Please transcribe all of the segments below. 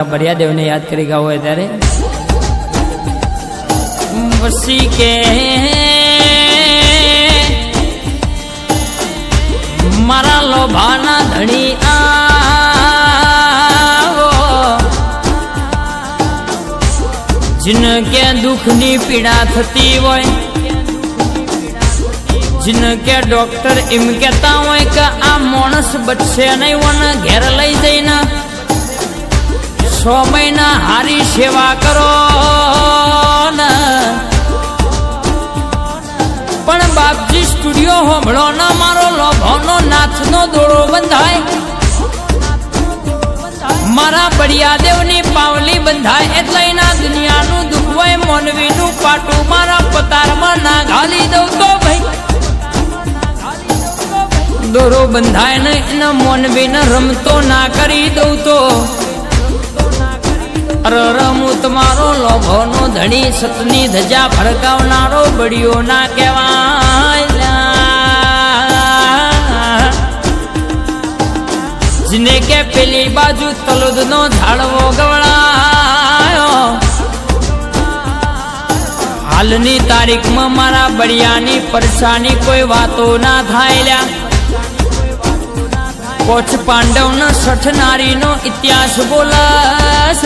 बरियादेव ने याद करेगा हुआ ત્યારે वसी के मारा लोभाना धनी आवो जिनके दुखनी पीड़ा थती होय जिनके डॉक्टर एम कहता होय कि आ माणस बचशे नहीं वन घेर लई जईने 6 महीना हारी सेवा करो न पण बापजी स्टूडियो होंभळो न मारो लोभोनो नाथनो दोड़ो बंधाय मारा बरियादेवनी पावली बंधाय એટલે એના દુનિયાનું દુખ હોય મોનવીનું પાટું મારા પતારમાં ના ઘાલી દઉં તો ભાઈ દોરો બંધાય ને એના મોનવીને રમતો ના કરી દઉં તો रमू तुम्हारो लोभो नो धनी सतनी धजा भड़कावनारो बड़ियो ना कहवाय जिने के पेली बाजू तलुद नो झाड़वो गवड़ायो हालनी तारीख में मारा बड़ियानी परेशानी कोई बातो ना थायल्या कोच पांडव न 60 नारी नो इतिहास बोलास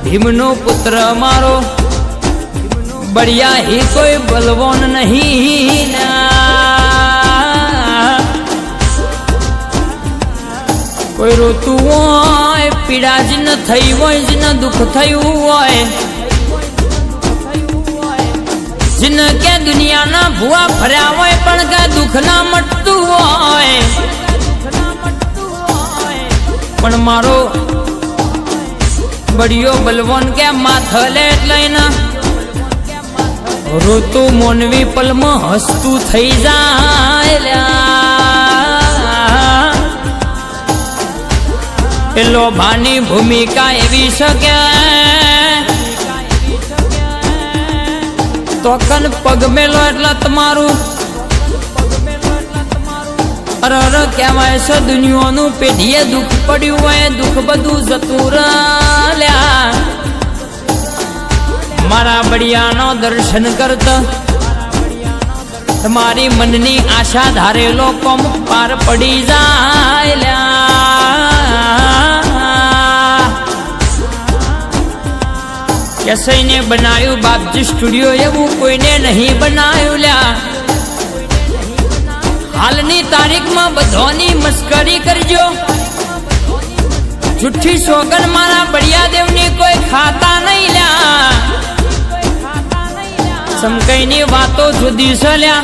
भीम नो पुत्र मारो बढ़िया ही कोई बलवान नहीं ना कोई रोतु होय पीड़ा जिन थई होय जिन दुख थयु होय जिनके दुनिया ना भुआ भर्या होय पण का दुख ना मटतु होय पण मारो बड़ियो बलवान के माथले लईना रोतु मोनवी पल में हसतु थई जायल्या ए लोभानी भूमिका एवी सके तो कन पग मेलो એટલે તમારું અરર કહેવાય છે દુનિયાનું પેઢીએ દુઃખ પડ્યું હોય દુઃખ બધું જતું રહ્યા મારા બળિયાનો દર્શન કરતા તમારી મનની આશા ધારેલો કોમ પાર પડી જાય कैसे ने बनायु बापजी स्टूडियो एवं कोई ने नहीं बनायु ल्या हालनी तारीख में बधोनी मस्करी करजो झूठी सोगन मारा बरियादेवनी कोई खाता नहीं ल्या समकईनी वातो जुदी से ल्या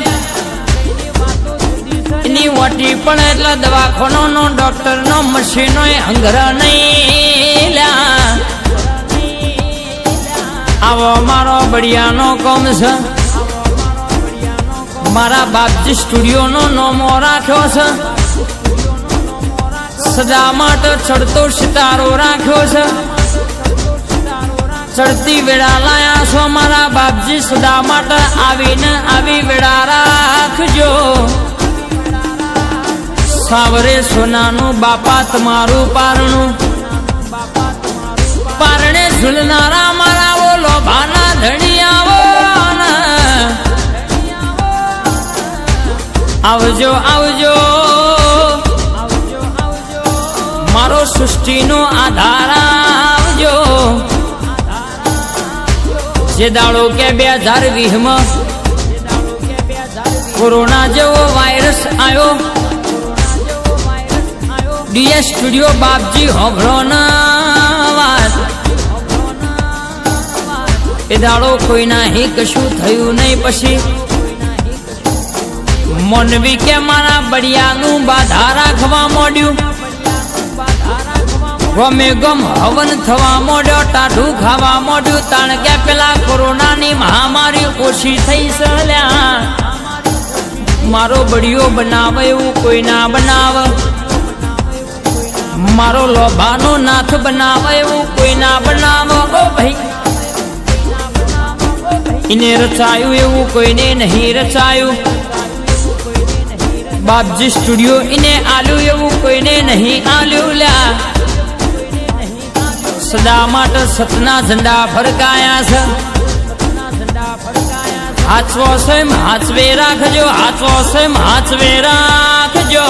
इनी वटी पण एटला दवाखानो नो डॉक्टर नो मशीनो हंगर नहीं ल्या आवो मारो बड़ियानो कम छे मारा बापजी स्टूडियो नो नोमो राख्यो छे सदा माटे चढ़तो सितारो राख्यो छे चढ़ती वेड़ा लाया छो मारा बापजी सदा माटे आवीने आवी वेड़ा राखजो सावरे सोनानु बापा तमारू पारणु पारणे झूलनारा मारा वो लोभाना धनी आवो आवजो आवजो मारो सृष्टि नो आधार आवजो जे दाड़ो के 2020 में कोरोना जेवो वायरस आयो डीएस स्टूडियो बापजी होभळो ना ए दाड़ो कोई ना ही कशु थयु नहीं पछी मोनवी के मारा बड़िया नु बाधा राखवा मोड्यू गमे गम हवन थवा मोड्यो टाढू खावा मोड्यू ताण के पेला कोरोना नी महामारी ओછી થઈ સल्या मारो बड़ियो बनावे एवं कोई ना बनाव मारो लोभानो नाथ बनावे एवं कोई ना बनाव ओ भाई इने रचायु एवं कोई ने नहीं रचायु बापजी स्टूडियो इने आलू एवं कोई ने नहीं आलू ल्या સદા માટે સતના ઝંડા ફરકાયા છે. હાચવો છે હાચવે રાખજો, હાચવો છે હાચવે રાખજો.